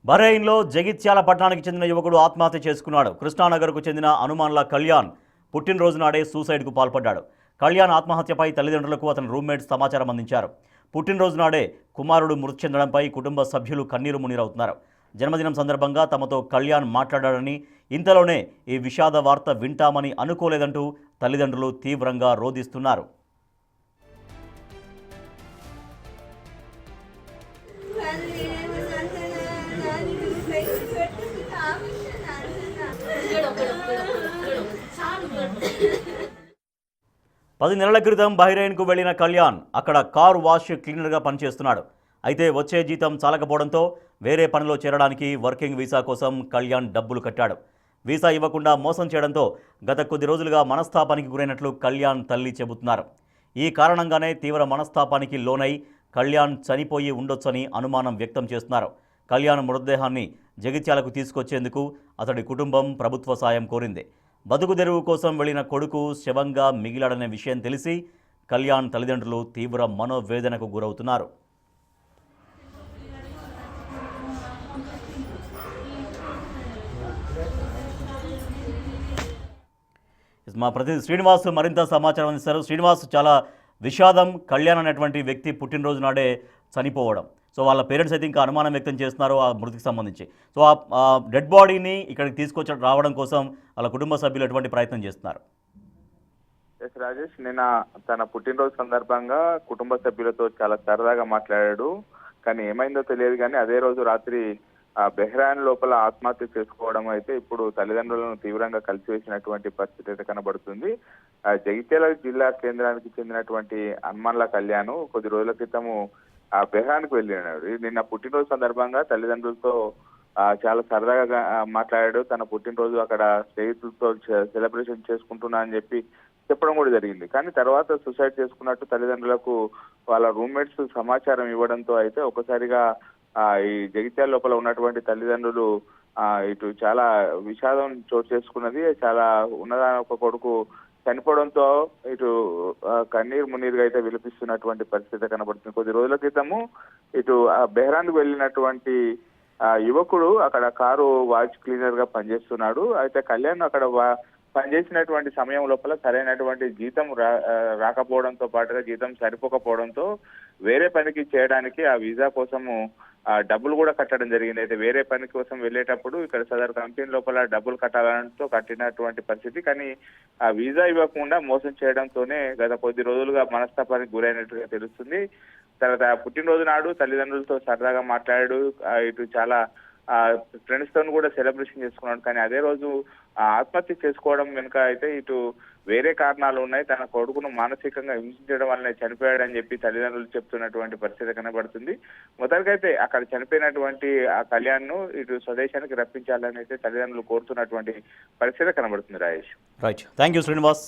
బహ్రెయిన్లో జగిత్యాల పట్టణానికి చెందిన యువకుడు ఆత్మహత్య చేసుకున్నాడు. కృష్ణానగర్కు చెందిన అనుమాన్ల కళ్యాణ్ పుట్టినరోజు నాడే సూసైడ్కు పాల్పడ్డాడు. కళ్యాణ్ ఆత్మహత్యపై తల్లిదండ్రులకు అతని రూమ్మేట్స్ సమాచారం అందించారు. పుట్టినరోజు నాడే కుమారుడు మృతి చెందడంపై కుటుంబ సభ్యులు కన్నీరు మున్నీరవుతున్నారు. జన్మదినం సందర్భంగా తమతో కళ్యాణ్ మాట్లాడాడని, ఇంతలోనే ఈ విషాద వార్త వింటామని అనుకోలేదంటూ తల్లిదండ్రులు తీవ్రంగా రోదిస్తున్నారు. పది నెలల క్రితం బహ్రెయిన్కు వెళ్లిన కళ్యాణ్ అక్కడ కారు వాష్ క్లీనర్గా పనిచేస్తున్నాడు. అయితే వచ్చే జీతం చాలకపోవడంతో వేరే పనిలో చేరడానికి వర్కింగ్ వీసా కోసం కళ్యాణ్ డబ్బులు కట్టాడు. వీసా ఇవ్వకుండా మోసం చేయడంతో గత కొద్ది రోజులుగా మనస్తాపానికి గురైనట్లు కళ్యాణ్ తల్లి చెబుతున్నారు. ఈ కారణంగానే తీవ్ర మనస్తాపానికి లోనై కళ్యాణ్ చనిపోయి ఉండొచ్చని అనుమానం వ్యక్తం చేస్తున్నారు. కళ్యాణ్ మృతదేహాన్ని జగిత్యాలకు తీసుకొచ్చేందుకు అతడి కుటుంబం ప్రభుత్వ సాయం కోరింది. బతుకు తెరువు కోసం వెళ్లిన కొడుకు శవంగా మిగిలాడనే విషయం తెలిసి కళ్యాణ్ తల్లిదండ్రులు తీవ్ర మనోవేదనకు గురవుతున్నారు. మా ప్రతినిధి శ్రీనివాస్ మరింత సమాచారం అందిస్తారు. శ్రీనివాస్, చాలా విషాదం. కళ్యాణ్ అనేటువంటి వ్యక్తి పుట్టినరోజు నాడే చనిపోవడం. సో వాళ్ళ పేరెంట్స్ అయితే ఇంకా అనుమానం వ్యక్తం చేస్తున్నారు ఆ మృతికి సంబంధించి. సో ఆ డెడ్ బాడీని ఇక్కడికి తీసుకొచ్చి రావడం కోసం వాళ్ళ కుటుంబ సభ్యులు ఎటువంటి ప్రయత్నం చేస్తున్నారు? ఎస్ రాజేష్, నిన్న తన పుట్టినరోజు సందర్భంగా కుటుంబ సభ్యులతో చాలా సరదాగా మాట్లాడాడు. కానీ ఏమైందో తెలియదు. కానీ అదే రోజు రాత్రి బెహ్రాన్ లోపల ఆత్మహత్య చేసుకోవడం అయితే ఇప్పుడు తల్లిదండ్రులను తీవ్రంగా కలిసివేసినటువంటి పరిస్థితి అయితే కనబడుతుంది. జగిత్యాల జిల్లా కేంద్రానికి చెందినటువంటి హనుమాన్ల కళ్యాణ్ కొద్ది రోజుల క్రితము బెహ్రాన్కు వెళ్ళినాడు. నిన్న పుట్టినరోజు సందర్భంగా తల్లిదండ్రులతో చాలా సరదాగా మాట్లాడాడు. తన పుట్టినరోజు అక్కడ స్నేహితులతో సెలబ్రేషన్ చేసుకుంటున్నా అని చెప్పి చెప్పడం కూడా జరిగింది. కానీ తర్వాత సూసైడ్ చేసుకున్నట్టు తల్లిదండ్రులకు వాళ్ళ రూమ్మేట్స్ సమాచారం ఇవ్వడంతో అయితే ఒకసారిగా ఈ జగిత్యాల లోపల ఉన్నటువంటి తల్లిదండ్రులు ఇటు చాలా విషాదం చోటు చేసుకున్నది. చాలా ఉన్నదాని ఒక కొడుకు చనిపోవడంతో ఇటు కన్నీరు మున్నీరుగా అయితే విలపిస్తున్నటువంటి పరిస్థితి కనబడుతుంది. కొద్ది రోజుల క్రితము ఇటు బెహ్రాన్కు వెళ్ళినటువంటి యువకుడు అక్కడ కారు వాష్ క్లీనర్ గా పనిచేస్తున్నాడు. అయితే కళ్యాణ్ అక్కడ పనిచేసినటువంటి సమయం లోపల సరైనటువంటి జీతం రాకపోవడంతో పాటుగా జీతం సరిపోకపోవడంతో వేరే పనికి చేయడానికి ఆ వీసా కోసము డబ్బులు కూడా కట్టడం జరిగింది. అయితే వేరే పని కోసం వెళ్ళేటప్పుడు ఇక్కడ సదరు కంపెనీ లోపల డబ్బులు కట్టాలంటూ కట్టినటువంటి పరిస్థితి. కానీ ఆ వీసా ఇవ్వకుండా మోసం చేయడంతోనే గత కొద్ది రోజులుగా మనస్తాపానికి గురైనట్టుగా తెలుస్తుంది. తర్వాత పుట్టినరోజు నాడు తల్లిదండ్రులతో సరదాగా మాట్లాడాడు. ఇటు చాలా ఫ్రెండ్స్ తో కూడా సెలబ్రేషన్ చేసుకున్నాడు. కానీ అదే రోజు ఆత్మహత్య చేసుకోవడం వెనుక అయితే ఇటు వేరే కారణాలు ఉన్నాయి. తన కొడుకును మానసికంగా హింసించడం వల్లనే చనిపోయాడని చెప్పి తల్లిదండ్రులు చెప్తున్నటువంటి పరిస్థితి కనబడుతుంది. మొదటికైతే అక్కడ చనిపోయినటువంటి ఆ కళ్యాణ్ ను ఇటు స్వదేశానికి రప్పించాలని అయితే తల్లిదండ్రులు కోరుతున్నటువంటి పరిస్థితి కనబడుతుంది. Rajesh. Right, thank you Srinivas.